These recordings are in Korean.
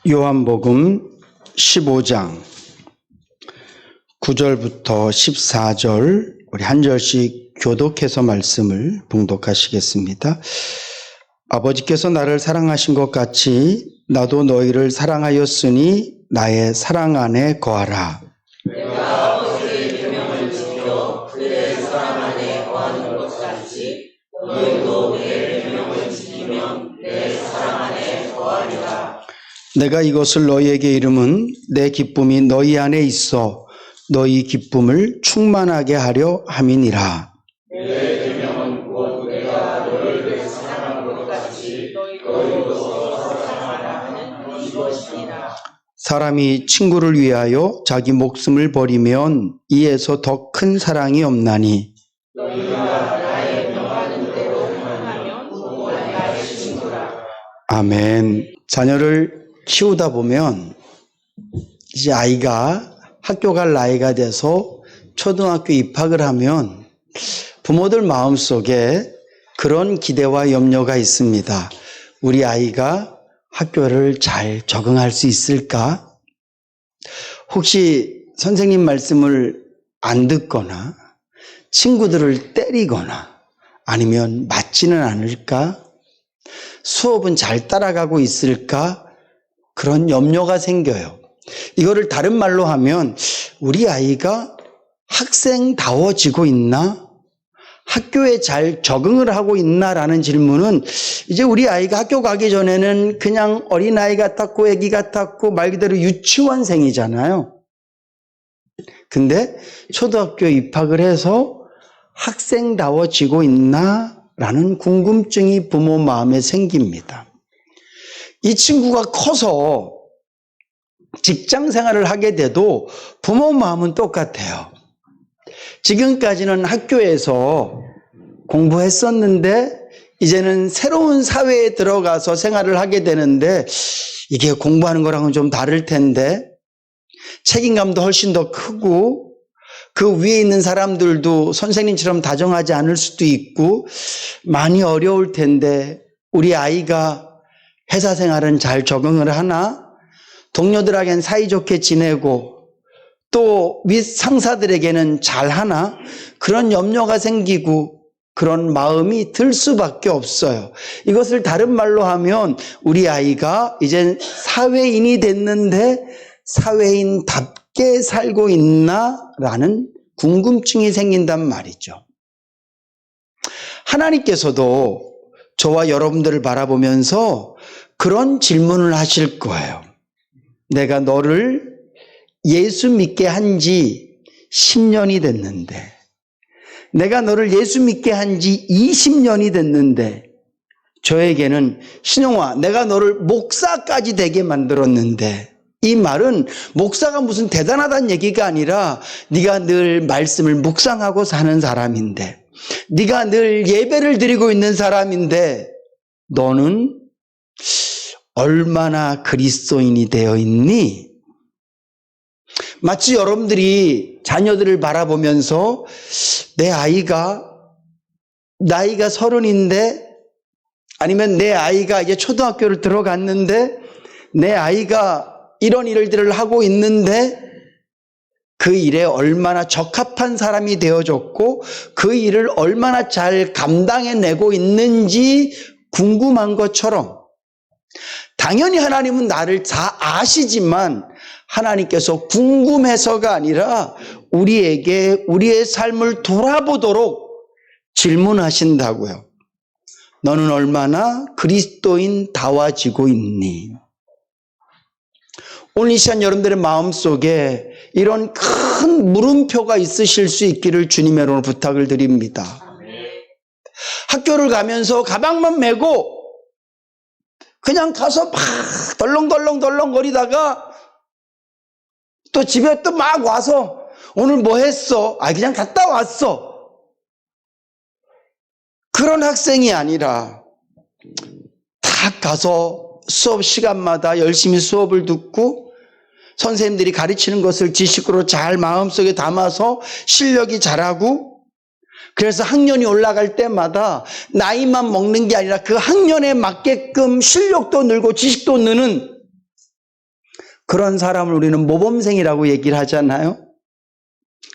요한복음 15장 9절부터 14절 우리 한 절씩 교독해서 말씀을 봉독하시겠습니다. 아버지께서 나를 사랑하신 것 같이 나도 너희를 사랑하였으니 나의 사랑 안에 거하라. 내가 아버지의 계명을 지켜 그의 사랑 안에 거하는 것 같이 너희도 내 계명을 지키면 내 사랑 안에 거하리라. 내가 이것을 너희에게 이름은 내 기쁨이 너희 안에 있어 너희 기쁨을 충만하게 하려 함이니라. 내 계명은 곧 내가 너희를 사랑한 것 같이 너희도 서로 사랑하라 하는 이것이니라. 사람이 친구를 위하여 자기 목숨을 버리면 이에서 더 큰 사랑이 없나니 너희가 나의 명하는 대로 행하면 곧 나의 친구라. 아멘. 자녀를 키우다 보면 이제 아이가 학교 갈 나이가 돼서 초등학교 입학을 하면 부모들 마음속에 그런 기대와 염려가 있습니다. 우리 아이가 학교를 잘 적응할 수 있을까? 혹시 선생님 말씀을 안 듣거나 친구들을 때리거나 아니면 맞지는 않을까? 수업은 잘 따라가고 있을까? 그런 염려가 생겨요. 이거를 다른 말로 하면 우리 아이가 학생다워지고 있나? 학교에 잘 적응을 하고 있나라는 질문은 이제 우리 아이가 학교 가기 전에는 그냥 어린아이 같았고 애기 같았고 말 그대로 유치원생이잖아요. 근데 초등학교 입학을 해서 학생다워지고 있나라는 궁금증이 부모 마음에 생깁니다. 이 친구가 커서 직장 생활을 하게 돼도 부모 마음은 똑같아요. 지금까지는 학교에서 공부했었는데 이제는 새로운 사회에 들어가서 생활을 하게 되는데 이게 공부하는 거랑은 좀 다를 텐데 책임감도 훨씬 더 크고 그 위에 있는 사람들도 선생님처럼 다정하지 않을 수도 있고 많이 어려울 텐데 우리 아이가 회사 생활은 잘 적응을 하나? 동료들에겐 사이좋게 지내고 또 윗 상사들에게는 잘하나? 그런 염려가 생기고 그런 마음이 들 수밖에 없어요. 이것을 다른 말로 하면 우리 아이가 이제 사회인이 됐는데 사회인답게 살고 있나? 라는 궁금증이 생긴단 말이죠. 하나님께서도 저와 여러분들을 바라보면서 그런 질문을 하실 거예요. 내가 너를 예수 믿게 한 지 10년이 됐는데 내가 너를 예수 믿게 한 지 20년이 됐는데 저에게는 신용아 내가 너를 목사까지 되게 만들었는데 이 말은 목사가 무슨 대단하다는 얘기가 아니라 네가 늘 말씀을 묵상하고 사는 사람인데 네가 늘 예배를 드리고 있는 사람인데 너는 얼마나 그리스도인이 되어 있니? 마치 여러분들이 자녀들을 바라보면서 내 아이가 나이가 30인데 아니면 내 아이가 이제 초등학교를 들어갔는데 내 아이가 이런 일들을 하고 있는데 그 일에 얼마나 적합한 사람이 되어줬고 그 일을 얼마나 잘 감당해내고 있는지 궁금한 것처럼 당연히 하나님은 나를 다 아시지만 하나님께서 궁금해서가 아니라 우리에게 우리의 삶을 돌아보도록 질문하신다고요. 너는 얼마나 그리스도인다워지고 있니? 오늘 이 시간 여러분들의 마음속에 이런 큰 물음표가 있으실 수 있기를 주님의 이름으로 부탁을 드립니다. 학교를 가면서 가방만 메고 그냥 가서 막 덜렁덜렁 거리다가 또 집에 또 막 와서 오늘 뭐 했어? 그냥 갔다 왔어. 그런 학생이 아니라 딱 가서 수업 시간마다 열심히 수업을 듣고 선생님들이 가르치는 것을 지식으로 잘 마음속에 담아서 실력이 잘하고 그래서 학년이 올라갈 때마다 나이만 먹는 게 아니라 그 학년에 맞게끔 실력도 늘고 지식도 느는 그런 사람을 우리는 모범생이라고 얘기를 하잖아요.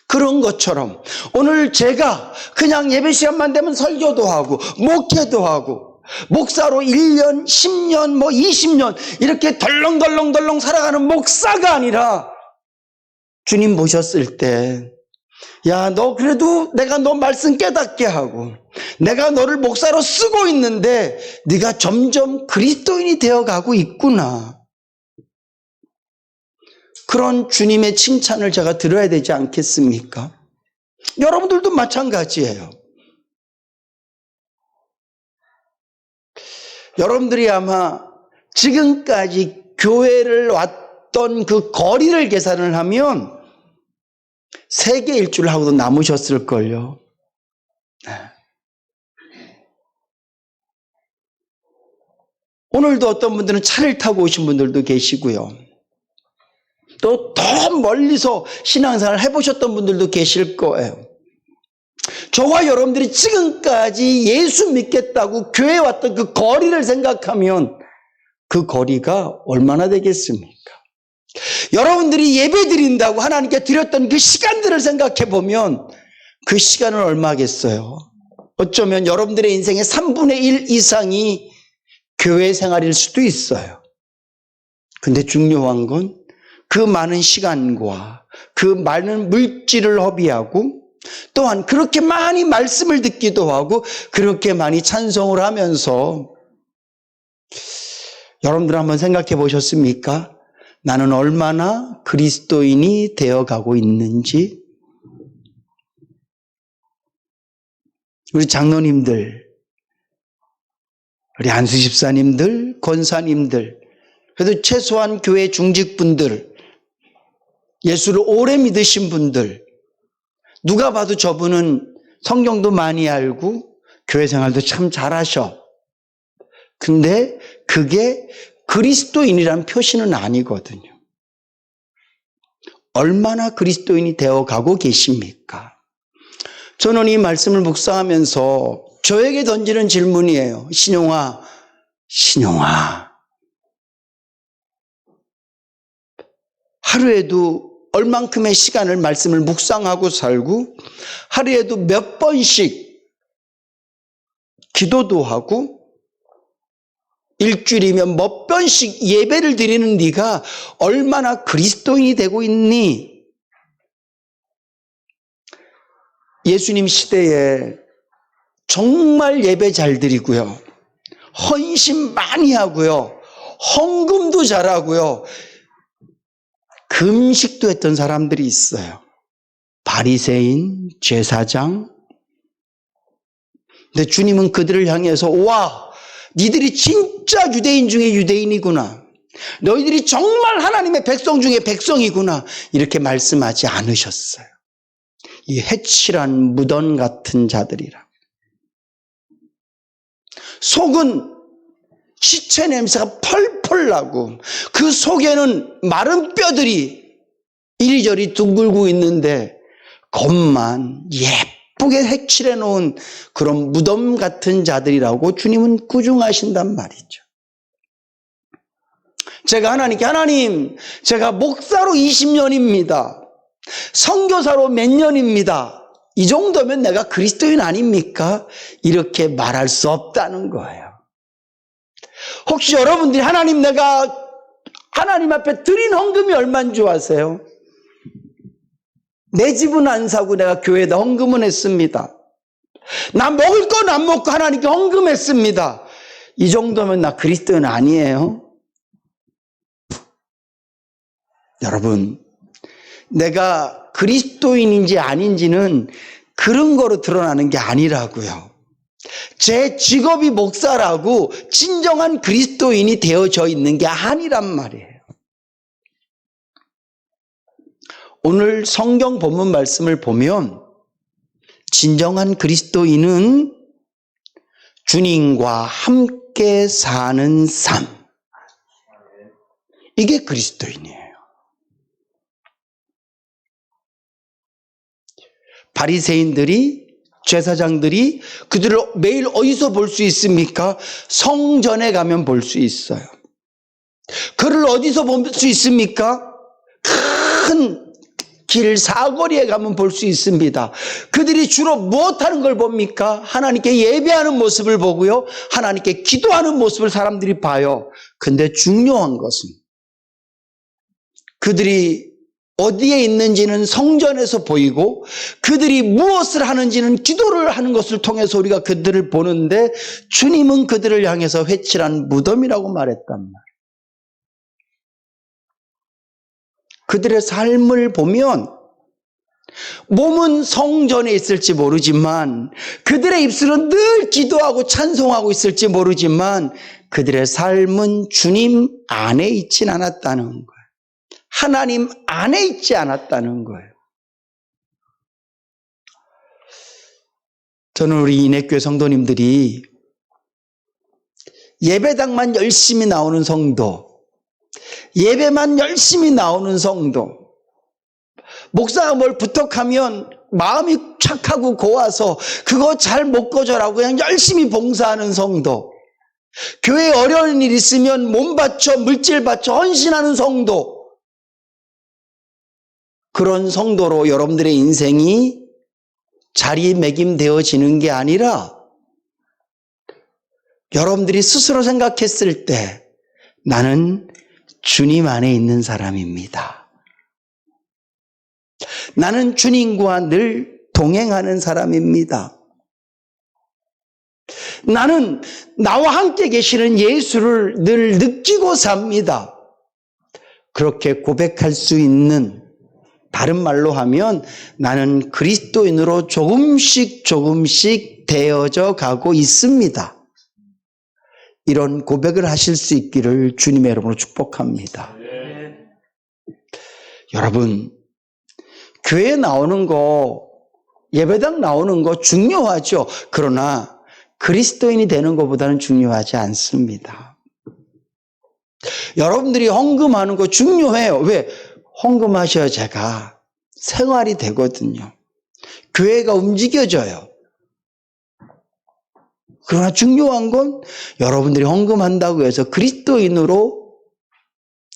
그런 것처럼 오늘 제가 그냥 예배 시간만 되면 설교도 하고 목회도 하고 목사로 1년, 10년, 20년 이렇게 덜렁덜렁 살아가는 목사가 아니라 주님 보셨을 때 야, 너 그래도 내가 너 말씀 깨닫게 하고 내가 너를 목사로 쓰고 있는데 네가 점점 그리스도인이 되어가고 있구나. 그런 주님의 칭찬을 제가 들어야 되지 않겠습니까? 여러분들도 마찬가지예요. 여러분들이 아마 지금까지 교회를 왔던 그 거리를 계산을 하면 세계 일주를 하고도 남으셨을걸요. 오늘도 어떤 분들은 차를 타고 오신 분들도 계시고요. 또 더 멀리서 신앙생활을 해보셨던 분들도 계실 거예요. 저와 여러분들이 지금까지 예수 믿겠다고 교회에 왔던 그 거리를 생각하면 그 거리가 얼마나 되겠습니까? 여러분들이 예배 드린다고 하나님께 드렸던 그 시간들을 생각해 보면 그 시간은 얼마겠어요? 어쩌면 여러분들의 인생의 3분의 1 이상이 교회 생활일 수도 있어요. 근데 중요한 건 그 많은 시간과 그 많은 물질을 허비하고 또한 그렇게 많이 말씀을 듣기도 하고 그렇게 많이 찬송을 하면서 여러분들 한번 생각해 보셨습니까? 나는 얼마나 그리스도인이 되어가고 있는지. 우리 장로님들, 우리 안수 집사님들, 권사님들, 그래도 최소한 교회 중직분들, 예수를 오래 믿으신 분들, 누가 봐도 저분은 성경도 많이 알고 교회 생활도 참 잘하셔. 근데 그게 그리스도인이라는 표시는 아니거든요. 얼마나 그리스도인이 되어가고 계십니까? 저는 이 말씀을 묵상하면서 저에게 던지는 질문이에요. 신용아, 하루에도 얼만큼의 시간을 말씀을 묵상하고 살고 하루에도 몇 번씩 기도도 하고 일주일이면 몇 번씩 예배를 드리는 네가 얼마나 그리스도인이 되고 있니? 예수님 시대에 정말 예배 잘 드리고요. 헌신 많이 하고요. 헌금도 잘하고요. 금식도 했던 사람들이 있어요. 바리새인, 제사장. 근데 주님은 그들을 향해서 와, 니들이 진짜 유대인 중에 유대인이구나. 너희들이 정말 하나님의 백성 중에 백성이구나. 이렇게 말씀하지 않으셨어요. 이 해칠한 무덤 같은 자들이라. 속은 시체 냄새가 펄펄 나고 그 속에는 마른 뼈들이 이리저리 둥글고 있는데 겉만 예쁘게 색칠해 놓은 그런 무덤 같은 자들이라고 주님은 꾸중하신단 말이죠. 제가 하나님께 하나님, 제가 목사로 20년입니다. 선교사로 몇 년입니다. 이 정도면 내가 그리스도인 아닙니까? 이렇게 말할 수 없다는 거예요. 혹시 여러분들이 하나님, 내가 하나님 앞에 드린 헌금이 얼마인 줄 아세요? 내 집은 안 사고 내가 교회에다 헌금은 했습니다. 나 먹을 건 안 먹고 하나님께 헌금했습니다. 이 정도면 나 그리스도인 아니에요? 여러분, 내가 그리스도인인지 아닌지는 그런 거로 드러나는 게 아니라고요. 제 직업이 목사라고 진정한 그리스도인이 되어져 있는 게 아니란 말이에요. 오늘 성경 본문 말씀을 보면 진정한 그리스도인은 주님과 함께 사는 삶. 이게 그리스도인이에요. 바리새인들이, 제사장들이 그들을 매일 어디서 볼 수 있습니까? 성전에 가면 볼 수 있어요. 그를 어디서 볼 수 있습니까? 큰 길 사거리에 가면 볼 수 있습니다. 그들이 주로 무엇하는 걸 봅니까? 하나님께 예배하는 모습을 보고요. 하나님께 기도하는 모습을 사람들이 봐요. 근데 중요한 것은 그들이 어디에 있는지는 성전에서 보이고 그들이 무엇을 하는지는 기도를 하는 것을 통해서 우리가 그들을 보는데 주님은 그들을 향해서 회칠한 무덤이라고 말했단 말이에요. 그들의 삶을 보면 몸은 성전에 있을지 모르지만 그들의 입술은 늘 기도하고 찬송하고 있을지 모르지만 그들의 삶은 주님 안에 있진 않았다는 거예요. 하나님 안에 있지 않았다는 거예요. 저는 우리 인해교회 성도님들이 예배당만 열심히 나오는 성도, 예배만 열심히 나오는 성도, 목사가 뭘 부탁하면 마음이 착하고 고와서 그거 잘 못 거절하고 그냥 열심히 봉사하는 성도, 교회에 어려운 일 있으면 몸 바쳐 물질 바쳐 헌신하는 성도, 그런 성도로 여러분들의 인생이 자리매김되어지는 게 아니라 여러분들이 스스로 생각했을 때 나는 주님 안에 있는 사람입니다. 나는 주님과 늘 동행하는 사람입니다. 나는 나와 함께 계시는 예수를 늘 느끼고 삽니다. 그렇게 고백할 수 있는, 다른 말로 하면 나는 그리스도인으로 조금씩 되어져 가고 있습니다. 이런 고백을 하실 수 있기를 주님의 이름으로 축복합니다. 여러분, 교회 나오는 거, 예배당 나오는 거 중요하죠. 그러나 그리스도인이 되는 것보다는 중요하지 않습니다. 여러분들이 헌금하는 거 중요해요. 왜? 헌금하셔야 제가 생활이 되거든요. 교회가 움직여져요. 그러나 중요한 건 여러분들이 헌금한다고 해서 그리스도인으로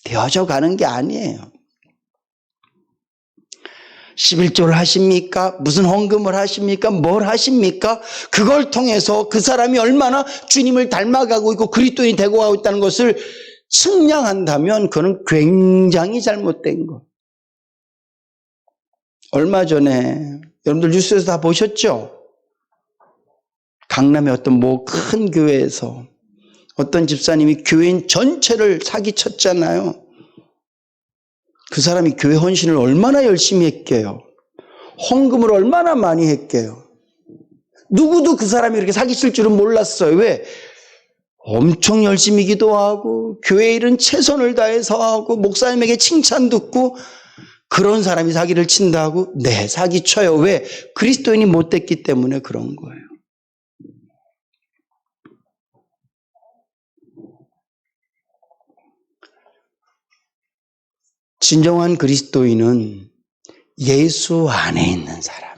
되어져 가는 게 아니에요. 11조를 하십니까? 무슨 헌금을 하십니까? 뭘 하십니까? 그걸 통해서 그 사람이 얼마나 주님을 닮아가고 있고 그리스도인이 되고 가고 있다는 것을 측량한다면 그건 굉장히 잘못된 것. 얼마 전에 여러분들 뉴스에서 다 보셨죠? 강남의 어떤 큰 교회에서 어떤 집사님이 교인 전체를 사기쳤잖아요. 그 사람이 교회 헌신을 얼마나 열심히 했게요. 헌금을 얼마나 많이 했게요. 누구도 그 사람이 이렇게 사기칠 줄은 몰랐어요. 왜? 엄청 열심히 기도하고 교회 일은 최선을 다해서 하고 목사님에게 칭찬 듣고 그런 사람이 사기를 친다고? 네, 사기쳐요. 왜? 그리스도인이 못 됐기 때문에 그런 거예요. 진정한 그리스도인은 예수 안에 있는 사람이에요.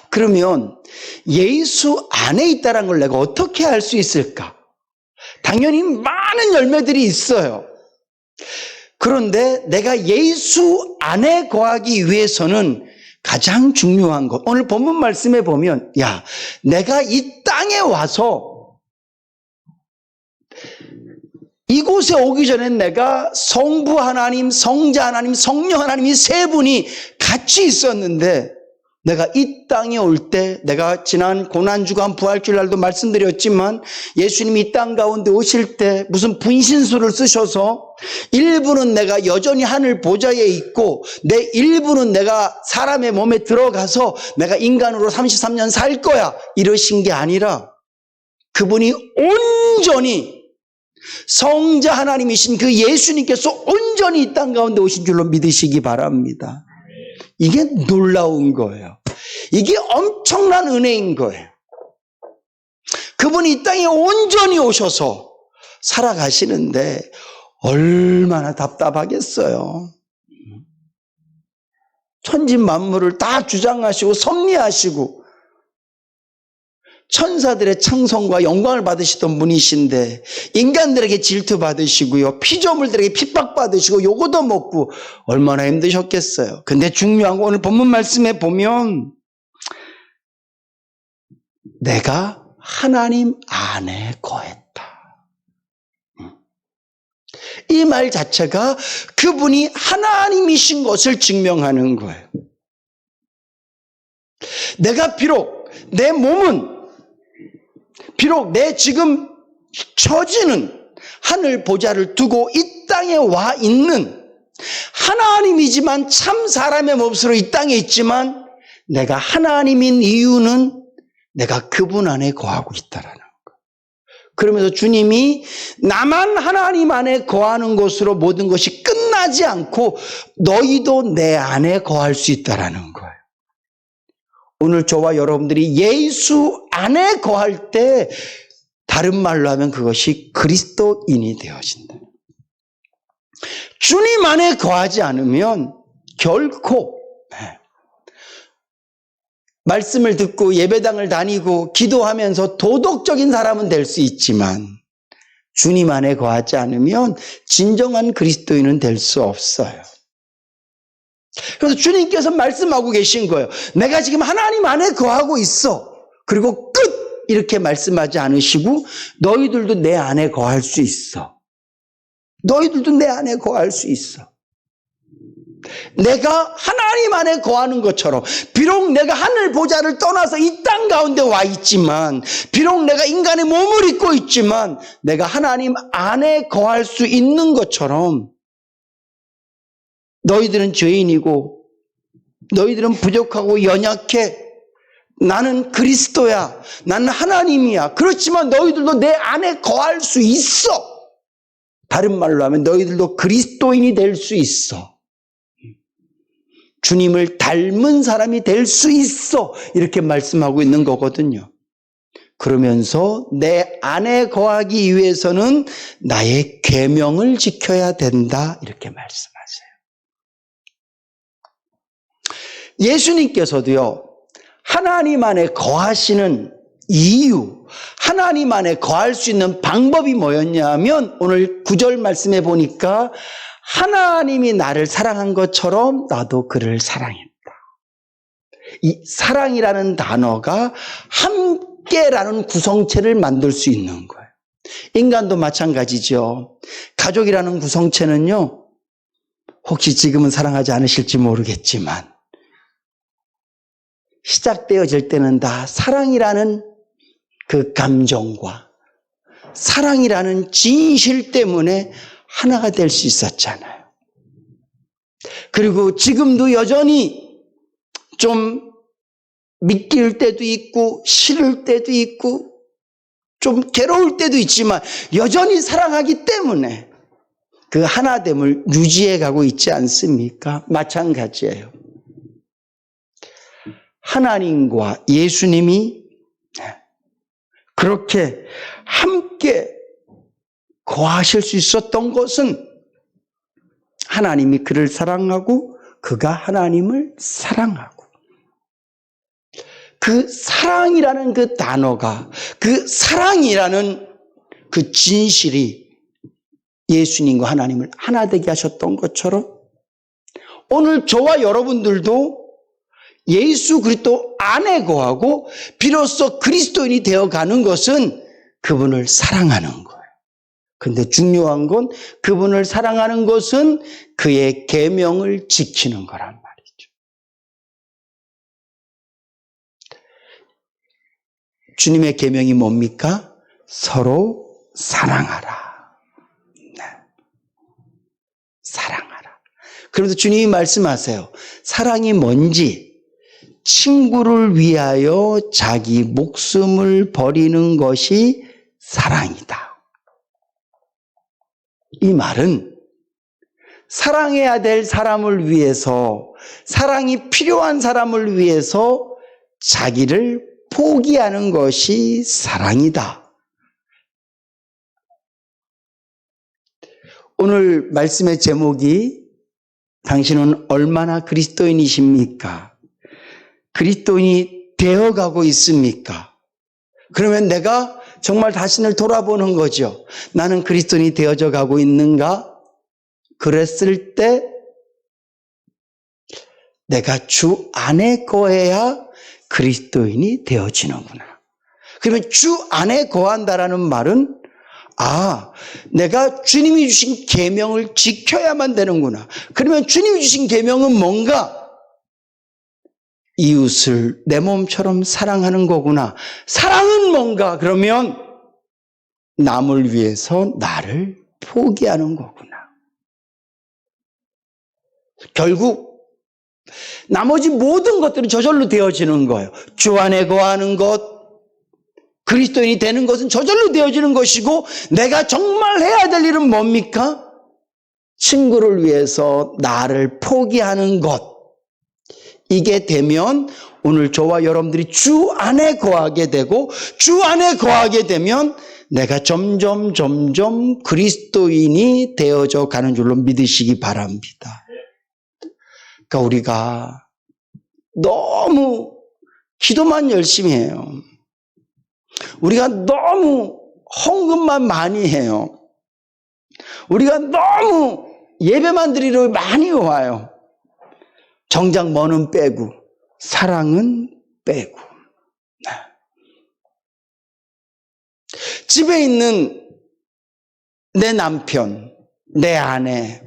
그러면 예수 안에 있다는 걸 내가 어떻게 알 수 있을까? 당연히 많은 열매들이 있어요. 그런데 내가 예수 안에 거하기 위해서는 가장 중요한 것, 오늘 본문 말씀에 보면 내가 이 땅에 와서 이곳에 오기 전엔 내가 성부 하나님, 성자 하나님, 성령 하나님 이 세 분이 같이 있었는데 내가 이 땅에 올 때, 내가 지난 고난주간 부활주일 날도 말씀드렸지만 예수님이 이 땅 가운데 오실 때 무슨 분신술을 쓰셔서 일부는 내가 여전히 하늘 보좌에 있고 내 일부는 내가 사람의 몸에 들어가서 내가 인간으로 33년 살 거야 이러신 게 아니라 그분이 온전히 성자 하나님이신 그 예수님께서 온전히 이 땅 가운데 오신 줄로 믿으시기 바랍니다. 이게 놀라운 거예요. 이게 엄청난 은혜인 거예요. 그분이 이 땅에 온전히 오셔서 살아가시는데 얼마나 답답하겠어요. 천지 만물을 다 주장하시고 섭리하시고 천사들의 창성과 영광을 받으시던 분이신데 인간들에게 질투받으시고요. 피조물들에게 핍박받으시고 요거도 먹고 얼마나 힘드셨겠어요. 근데 중요한 건 오늘 본문 말씀에 보면 내가 하나님 안에 거했다. 이 말 자체가 그분이 하나님이신 것을 증명하는 거예요. 내가 비록 내 몸은 비록 내 지금 처지는 하늘 보좌를 두고 이 땅에 와 있는 하나님이지만 참 사람의 몹으로 이 땅에 있지만 내가 하나님인 이유는 내가 그분 안에 거하고 있다라는 거예요. 그러면서 주님이 나만 하나님 안에 거하는 것으로 모든 것이 끝나지 않고 너희도 내 안에 거할 수 있다라는 거예요. 오늘 저와 여러분들이 예수 안에 거할 때 다른 말로 하면 그것이 그리스도인이 되어진다. 주님 안에 거하지 않으면 결코 말씀을 듣고 예배당을 다니고 기도하면서 도덕적인 사람은 될 수 있지만 주님 안에 거하지 않으면 진정한 그리스도인은 될 수 없어요. 그래서 주님께서 말씀하고 계신 거예요. 내가 지금 하나님 안에 거하고 있어. 그리고 끝! 이렇게 말씀하지 않으시고 너희들도 내 안에 거할 수 있어. 너희들도 내 안에 거할 수 있어. 내가 하나님 안에 거하는 것처럼 비록 내가 하늘 보좌를 떠나서 이 땅 가운데 와 있지만 비록 내가 인간의 몸을 입고 있지만 내가 하나님 안에 거할 수 있는 것처럼 너희들은 죄인이고 너희들은 부족하고 연약해. 나는 그리스도야. 나는 하나님이야. 그렇지만 너희들도 내 안에 거할 수 있어. 다른 말로 하면 너희들도 그리스도인이 될 수 있어. 주님을 닮은 사람이 될 수 있어. 이렇게 말씀하고 있는 거거든요. 그러면서 내 안에 거하기 위해서는 나의 계명을 지켜야 된다. 이렇게 말씀하세요. 예수님께서도요, 하나님 안에 거하시는 이유, 하나님 안에 거할 수 있는 방법이 뭐였냐 하면 오늘 9절 말씀해 보니까 하나님이 나를 사랑한 것처럼 나도 그를 사랑했다. 이 사랑이라는 단어가 함께라는 구성체를 만들 수 있는 거예요. 인간도 마찬가지죠. 가족이라는 구성체는요, 혹시 지금은 사랑하지 않으실지 모르겠지만 시작되어질 때는 다 사랑이라는 그 감정과 사랑이라는 진실 때문에 하나가 될 수 있었잖아요. 그리고 지금도 여전히 좀 믿길 때도 있고 싫을 때도 있고 좀 괴로울 때도 있지만 여전히 사랑하기 때문에 그 하나됨을 유지해 가고 있지 않습니까? 마찬가지예요. 하나님과 예수님이 그렇게 함께 거하실 수 있었던 것은 하나님이 그를 사랑하고 그가 하나님을 사랑하고 그 사랑이라는 그 단어가 그 사랑이라는 그 진실이 예수님과 하나님을 하나 되게 하셨던 것처럼 오늘 저와 여러분들도 예수 그리스도 안에 거하고 비로소 그리스도인이 되어가는 것은 그분을 사랑하는 거예요. 근데 중요한 건 그분을 사랑하는 것은 그의 계명을 지키는 거란 말이죠. 주님의 계명이 뭡니까? 서로 사랑하라. 네. 사랑하라. 그러면서 주님이 말씀하세요. 사랑이 뭔지 친구를 위하여 자기 목숨을 버리는 것이 사랑이다. 이 말은 사랑해야 될 사람을 위해서, 사랑이 필요한 사람을 위해서 자기를 포기하는 것이 사랑이다. 오늘 말씀의 제목이 당신은 얼마나 그리스도인이십니까? 그리스도인이 되어가고 있습니까? 그러면 내가 정말 자신을 돌아보는 거죠. 나는 그리스도인이 되어져 가고 있는가? 그랬을 때 내가 주 안에 거해야 그리스도인이 되어지는구나. 그러면 주 안에 거한다라는 말은 내가 주님이 주신 계명을 지켜야만 되는구나. 그러면 주님이 주신 계명은 뭔가? 이웃을 내 몸처럼 사랑하는 거구나. 사랑은 뭔가? 그러면 남을 위해서 나를 포기하는 거구나. 결국 나머지 모든 것들은 저절로 되어지는 거예요. 주 안에 거하는 것, 그리스도인이 되는 것은 저절로 되어지는 것이고, 내가 정말 해야 될 일은 뭡니까? 친구를 위해서 나를 포기하는 것. 이게 되면 오늘 저와 여러분들이 주 안에 거하게 되고, 주 안에 거하게 되면 내가 점점 그리스도인이 되어져 가는 줄로 믿으시기 바랍니다. 그러니까 우리가 너무 기도만 열심히 해요. 우리가 너무 헌금만 많이 해요. 우리가 너무 예배만 드리러 많이 와요. 정작 뭐는 빼고 사랑은 빼고. 집에 있는 내 남편, 내 아내,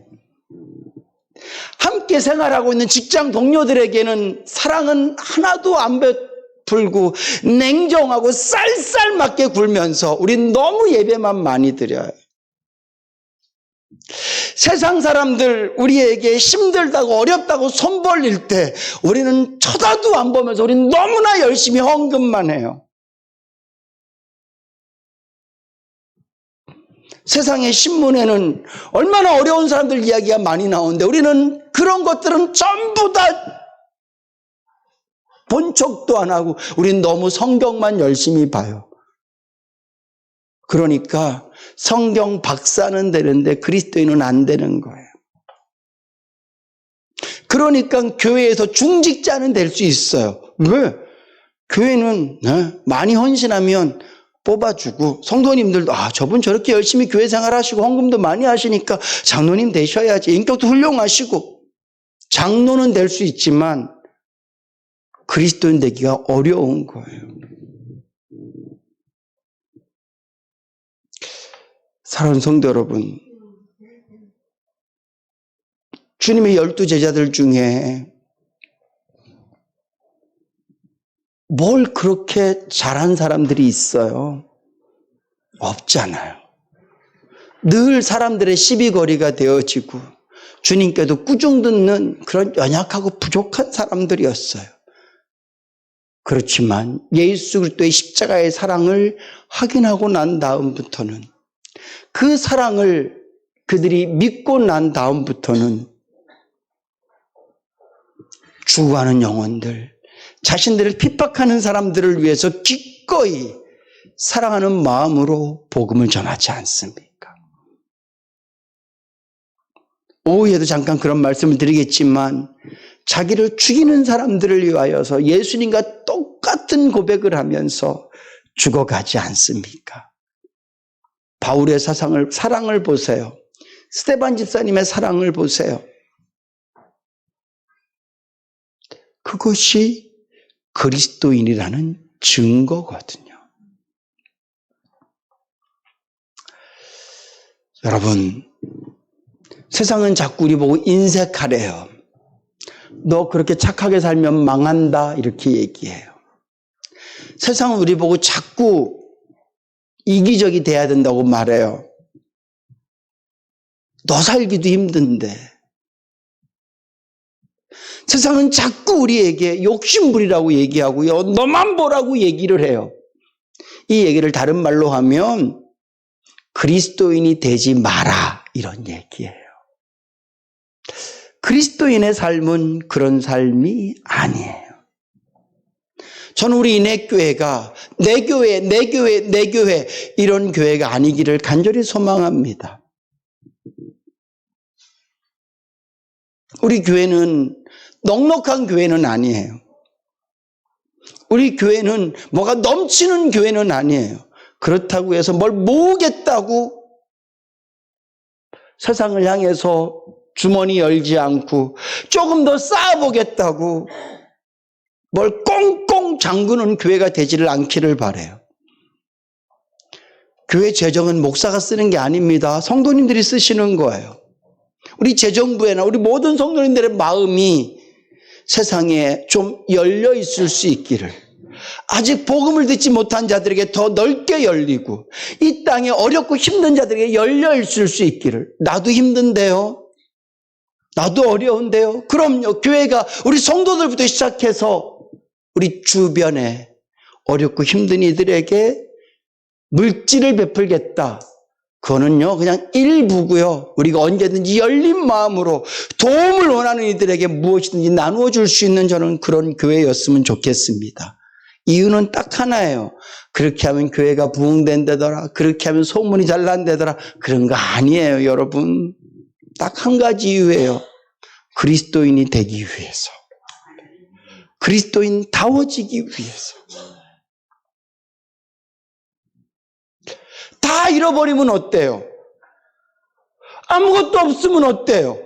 함께 생활하고 있는 직장 동료들에게는 사랑은 하나도 안 베풀고 냉정하고 쌀쌀맞게 굴면서 우린 너무 예배만 많이 드려요. 세상 사람들 우리에게 힘들다고 어렵다고 손 벌릴 때 우리는 쳐다도 안 보면서 우리는 너무나 열심히 헌금만 해요. 세상의 신문에는 얼마나 어려운 사람들 이야기가 많이 나오는데 우리는 그런 것들은 전부 다 본 척도 안 하고 우리는 너무 성경만 열심히 봐요. 그러니까 성경 박사는 되는데 그리스도인은 안 되는 거예요. 그러니까 교회에서 중직자는 될 수 있어요. 왜? 교회는 많이 헌신하면 뽑아주고 성도님들도 저분 저렇게 열심히 교회 생활하시고 헌금도 많이 하시니까 장로님 되셔야지. 인격도 훌륭하시고. 장로는 될 수 있지만 그리스도인 되기가 어려운 거예요. 사랑하는 성도 여러분, 주님의 12제자들 중에 뭘 그렇게 잘한 사람들이 있어요? 없잖아요. 늘 사람들의 시비거리가 되어지고 주님께도 꾸중 듣는 그런 연약하고 부족한 사람들이었어요. 그렇지만 예수 그리스도의 십자가의 사랑을 확인하고 난 다음부터는 그 사랑을 그들이 믿고 난 다음부터는 죽어가는 영혼들, 자신들을 핍박하는 사람들을 위해서 기꺼이 사랑하는 마음으로 복음을 전하지 않습니까? 오후에도 잠깐 그런 말씀을 드리겠지만 자기를 죽이는 사람들을 위하여서 예수님과 똑같은 고백을 하면서 죽어가지 않습니까? 바울의 사랑을 보세요. 스데반 집사님의 사랑을 보세요. 그것이 그리스도인이라는 증거거든요. 여러분, 세상은 자꾸 우리 보고 인색하래요. 너 그렇게 착하게 살면 망한다 이렇게 얘기해요. 세상은 우리 보고 자꾸 이기적이 돼야 된다고 말해요. 너 살기도 힘든데. 세상은 자꾸 우리에게 욕심부리라고 얘기하고요. 너만 보라고 얘기를 해요. 이 얘기를 다른 말로 하면 그리스도인이 되지 마라 이런 얘기예요. 그리스도인의 삶은 그런 삶이 아니에요. 저는 우리 인해교회가 내 교회 이런 교회가 아니기를 간절히 소망합니다. 우리 교회는 넉넉한 교회는 아니에요. 우리 교회는 뭐가 넘치는 교회는 아니에요. 그렇다고 해서 뭘 모으겠다고 세상을 향해서 주머니 열지 않고 조금 더 쌓아보겠다고 뭘 꽁꽁 잠그는 교회가 되지를 않기를 바라요. 교회 재정은 목사가 쓰는 게 아닙니다. 성도님들이 쓰시는 거예요. 우리 재정부에나 우리 모든 성도님들의 마음이 세상에 좀 열려 있을 수 있기를, 아직 복음을 듣지 못한 자들에게 더 넓게 열리고 이 땅에 어렵고 힘든 자들에게 열려 있을 수 있기를. 나도 힘든데요, 나도 어려운데요. 그럼요, 교회가 우리 성도들부터 시작해서 우리 주변에 어렵고 힘든 이들에게 물질을 베풀겠다. 그거는요 그냥 일부고요. 우리가 언제든지 열린 마음으로 도움을 원하는 이들에게 무엇이든지 나누어 줄 수 있는 저는 그런 교회였으면 좋겠습니다. 이유는 딱 하나예요. 그렇게 하면 교회가 부흥된다더라, 그렇게 하면 소문이 잘 난다더라, 그런 거 아니에요. 여러분, 딱 한 가지 이유예요. 그리스도인이 되기 위해서, 그리스도인다워지기 위해서. 다 잃어버리면 어때요? 아무것도 없으면 어때요?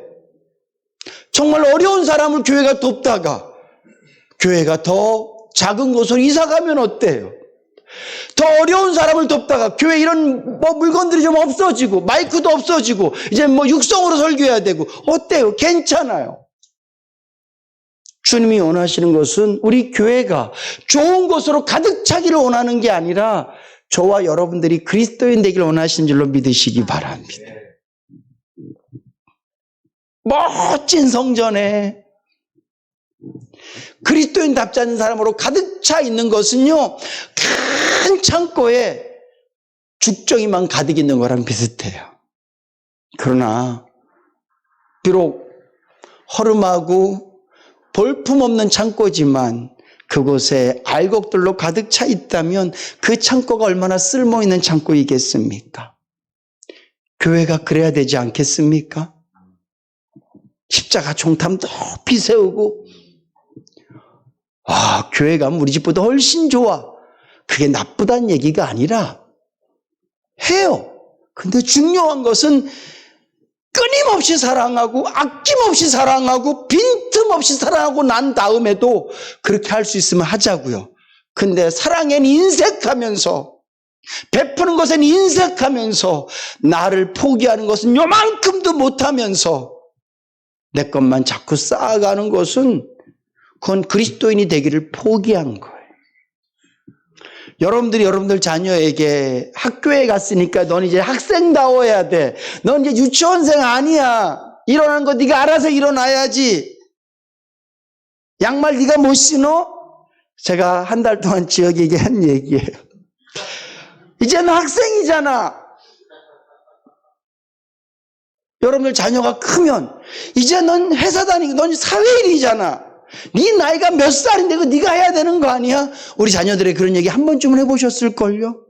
정말 어려운 사람을 교회가 돕다가 교회가 더 작은 곳으로 이사가면 어때요? 더 어려운 사람을 돕다가 교회 이런 물건들이 좀 없어지고 마이크도 없어지고 이제 육성으로 설교해야 되고 어때요? 괜찮아요. 주님이 원하시는 것은 우리 교회가 좋은 곳으로 가득 차기를 원하는 게 아니라 저와 여러분들이 그리스도인 되기를 원하시는 줄로 믿으시기 바랍니다. 멋진 성전에 그리스도인답지 않은 사람으로 가득 차 있는 것은요, 큰 창고에 죽정이만 가득 있는 거랑 비슷해요. 그러나 비록 허름하고 볼품없는 창고지만 그곳에 알곡들로 가득 차 있다면 그 창고가 얼마나 쓸모있는 창고이겠습니까? 교회가 그래야 되지 않겠습니까? 십자가 종탐 높이 세우고, 교회 가면 우리 집보다 훨씬 좋아, 그게 나쁘다는 얘기가 아니라 해요. 근데 중요한 것은 끊임없이 사랑하고 아낌없이 사랑하고 빈틈없이 사랑하고 난 다음에도 그렇게 할 수 있으면 하자고요. 근데 사랑엔 인색하면서, 베푸는 것엔 인색하면서, 나를 포기하는 것은 요만큼도 못하면서 내 것만 자꾸 쌓아가는 것은 그건 그리스도인이 되기를 포기한 거예요. 여러분들이 여러분들 자녀에게 학교에 갔으니까 넌 이제 학생다워야 돼, 넌 이제 유치원생 아니야, 일어나는 거 네가 알아서 일어나야지, 양말 네가 못 신어? 제가 한 달 동안 지역에게 한 얘기예요. 이제는 학생이잖아. 여러분들 자녀가 크면 이제 넌 회사 다니고 넌 사회인이잖아. 네 나이가 몇 살인데 그거 네가 해야 되는 거 아니야? 우리 자녀들의 그런 얘기 한 번쯤은 해보셨을걸요?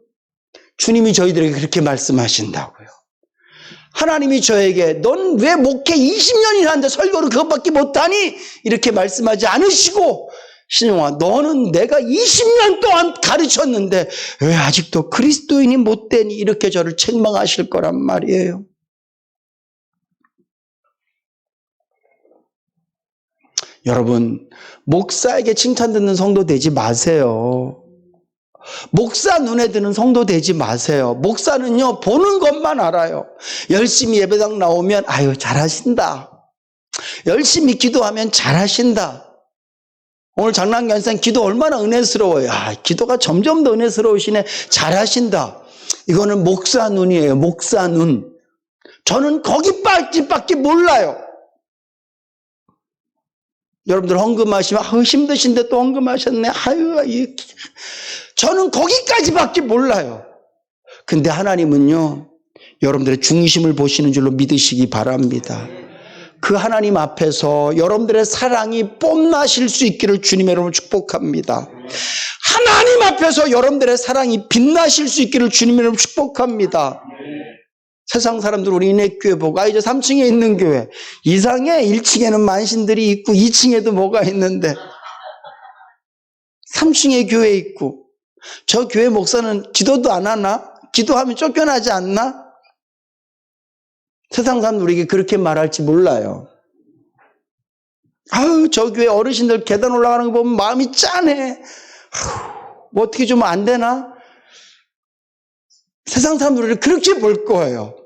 주님이 저희들에게 그렇게 말씀하신다고요. 하나님이 저에게 넌 왜 목회 20년이나 하는데 설교를 그것밖에 못하니? 이렇게 말씀하지 않으시고, 신영아 너는 내가 20년 동안 가르쳤는데 왜 아직도 그리스도인이 못되니? 이렇게 저를 책망하실 거란 말이에요. 여러분, 목사에게 칭찬 듣는 성도 되지 마세요. 목사 눈에 드는 성도 되지 마세요. 목사는요, 보는 것만 알아요. 열심히 예배당 나오면 아유 잘하신다, 열심히 기도하면 잘하신다, 오늘 장난견생 기도 얼마나 은혜스러워요, 기도가 점점 더 은혜스러우시네, 잘하신다. 이거는 목사 눈이에요. 목사 눈. 저는 거기까지밖에 몰라요. 여러분들 헌금하시면 힘드신데 또 헌금하셨네, 저는 거기까지밖에 몰라요. 근데 하나님은요, 여러분들의 중심을 보시는 줄로 믿으시기 바랍니다. 그 하나님 앞에서 여러분들의 사랑이 뽐나실 수 있기를 주님의 이름으로 축복합니다. 하나님 앞에서 여러분들의 사랑이 빛나실 수 있기를 주님의 이름으로 축복합니다. 세상 사람들 우리 인해교회 보고 이제 3층에 있는 교회 이상해. 1층에는 만신들이 있고 2층에도 뭐가 있는데 3층에 교회 있고 저 교회 목사는 기도도 안 하나? 기도하면 쫓겨나지 않나? 세상 사람들 우리에게 그렇게 말할지 몰라요. 아유, 저 교회 어르신들 계단 올라가는 거 보면 마음이 짠해. 뭐 어떻게 좀 안 되나? 세상 사람들을 그렇게 볼 거예요.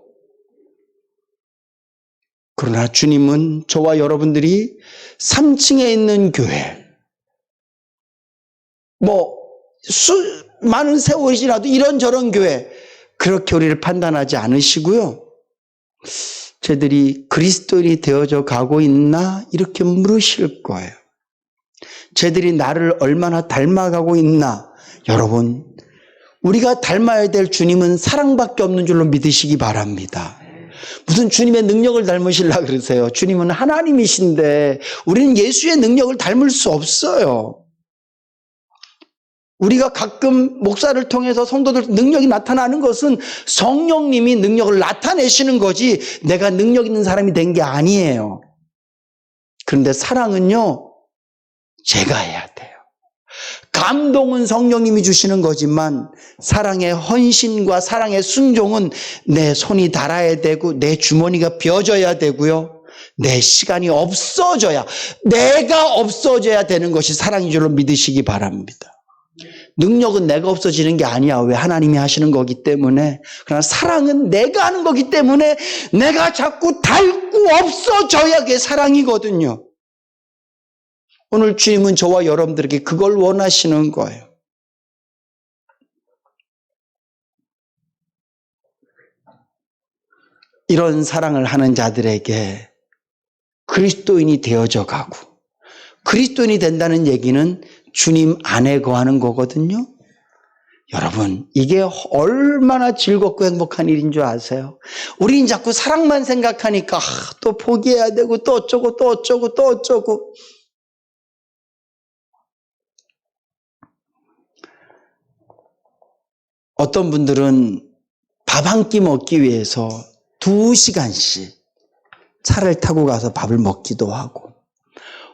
그러나 주님은 저와 여러분들이 3층에 있는 교회, 많은 세월이 지나도 이런저런 교회, 그렇게 우리를 판단하지 않으시고요. 쟤들이 그리스도인이 되어져 가고 있나? 이렇게 물으실 거예요. 쟤들이 나를 얼마나 닮아가고 있나? 여러분, 우리가 닮아야 될 주님은 사랑밖에 없는 줄로 믿으시기 바랍니다. 무슨 주님의 능력을 닮으시려고 그러세요? 주님은 하나님이신데 우리는 예수의 능력을 닮을 수 없어요. 우리가 가끔 목사를 통해서 성도들 능력이 나타나는 것은 성령님이 능력을 나타내시는 거지 내가 능력 있는 사람이 된 게 아니에요. 그런데 사랑은요, 제가 해야 돼요. 감동은 성령님이 주시는 거지만 사랑의 헌신과 사랑의 순종은 내 손이 닳아야 되고 내 주머니가 비어져야 되고요. 내 시간이 없어져야, 내가 없어져야 되는 것이 사랑인 줄로 믿으시기 바랍니다. 능력은 내가 없어지는 게 아니야. 왜? 하나님이 하시는 거기 때문에. 그러나 사랑은 내가 하는 거기 때문에 내가 자꾸 닳고 없어져야 그게 사랑이거든요. 오늘 주님은 저와 여러분들에게 그걸 원하시는 거예요. 이런 사랑을 하는 자들에게 그리스도인이 되어져 가고, 그리스도인이 된다는 얘기는 주님 안에 거하는 거거든요. 여러분, 이게 얼마나 즐겁고 행복한 일인 줄 아세요? 우린 자꾸 사랑만 생각하니까 또 포기해야 되고 또 어쩌고 또 어쩌고 또 어쩌고. 어떤 분들은 밥 한 끼 먹기 위해서 2시간씩 차를 타고 가서 밥을 먹기도 하고,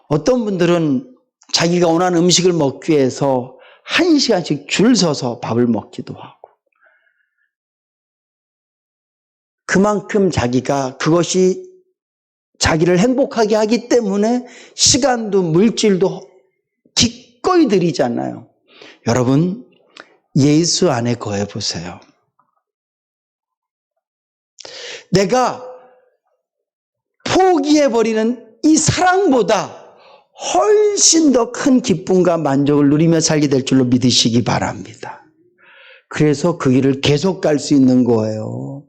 어떤 분들은 자기가 원하는 음식을 먹기 위해서 1시간씩 줄 서서 밥을 먹기도 하고, 그만큼 자기가 그것이 자기를 행복하게 하기 때문에 시간도 물질도 기꺼이 들이잖아요. 여러분, 예수 안에 거해 보세요. 내가 포기해버리는 이 사랑보다 훨씬 더 큰 기쁨과 만족을 누리며 살게 될 줄로 믿으시기 바랍니다. 그래서 그 길을 계속 갈 수 있는 거예요.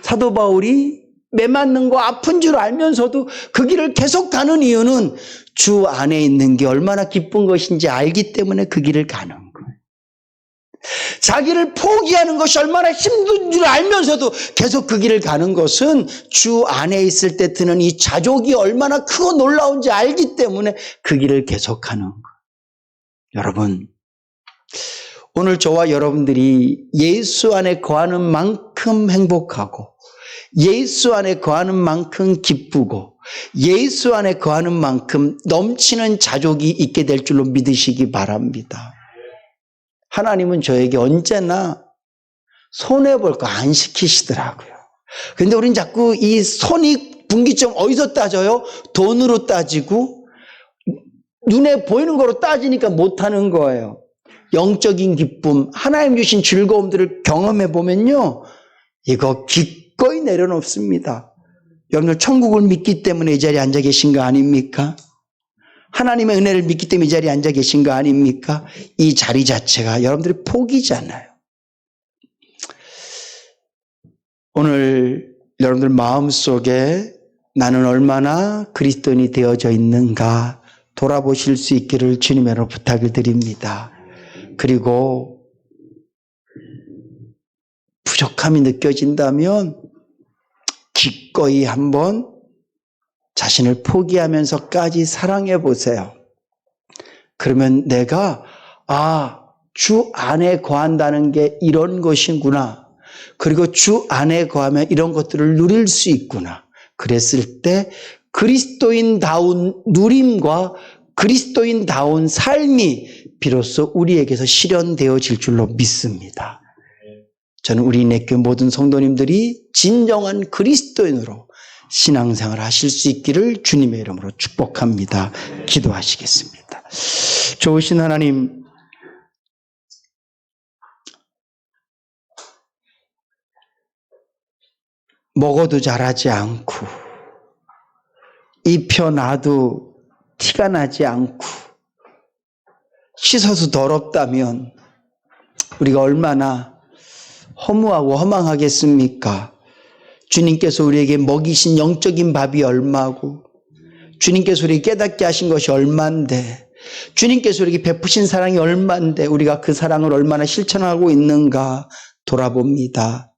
사도 바울이 매맞는 거 아픈 줄 알면서도 그 길을 계속 가는 이유는 주 안에 있는 게 얼마나 기쁜 것인지 알기 때문에 그 길을 가는 거예요. 자기를 포기하는 것이 얼마나 힘든 줄 알면서도 계속 그 길을 가는 것은 주 안에 있을 때 드는 이 자족이 얼마나 크고 놀라운지 알기 때문에 그 길을 계속하는 거예요. 여러분, 오늘 저와 여러분들이 예수 안에 거하는 만큼 행복하고, 예수 안에 거하는 만큼 기쁘고, 예수 안에 거하는 만큼 넘치는 자족이 있게 될 줄로 믿으시기 바랍니다. 하나님은 저에게 언제나 손해볼 거 안 시키시더라고요. 그런데 우린 자꾸 이 손익분기점 어디서 따져요? 돈으로 따지고 눈에 보이는 거로 따지니까 못하는 거예요. 영적인 기쁨, 하나님 주신 즐거움들을 경험해 보면요, 이거 기꺼이 내려놓습니다. 여러분들 천국을 믿기 때문에 이 자리에 앉아 계신 거 아닙니까? 하나님의 은혜를 믿기 때문에 이 자리에 앉아 계신 거 아닙니까? 이 자리 자체가 여러분들의 복이잖아요. 오늘 여러분들 마음속에 나는 얼마나 그리스도인이 되어져 있는가 돌아보실 수 있기를 주님으로 부탁을 드립니다. 그리고 부족함이 느껴진다면 기꺼이 한번 자신을 포기하면서까지 사랑해 보세요. 그러면 내가 주 안에 거한다는 게 이런 것이구나. 그리고 주 안에 거하면 이런 것들을 누릴 수 있구나. 그랬을 때 그리스도인다운 누림과 그리스도인다운 삶이 비로소 우리에게서 실현되어질 줄로 믿습니다. 저는 우리 인내교회 모든 성도님들이 진정한 그리스도인으로 신앙생활을 하실 수 있기를 주님의 이름으로 축복합니다. 기도하시겠습니다. 좋으신 하나님, 먹어도 자라지 않고 입혀놔도 티가 나지 않고 씻어서 더럽다면 우리가 얼마나 허무하고 허망하겠습니까? 주님께서 우리에게 먹이신 영적인 밥이 얼마고, 주님께서 우리에게 깨닫게 하신 것이 얼만데, 주님께서 우리에게 베푸신 사랑이 얼만데 우리가 그 사랑을 얼마나 실천하고 있는가 돌아봅니다.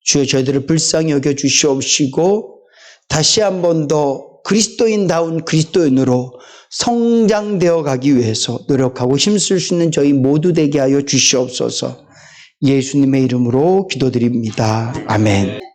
주여, 저희들을 불쌍히 여겨 주시옵시고 다시 한 번 더 그리스도인다운 그리스도인으로 성장되어 가기 위해서 노력하고 힘쓸 수 있는 저희 모두 되게 하여 주시옵소서. 예수님의 이름으로 기도드립니다. 아멘.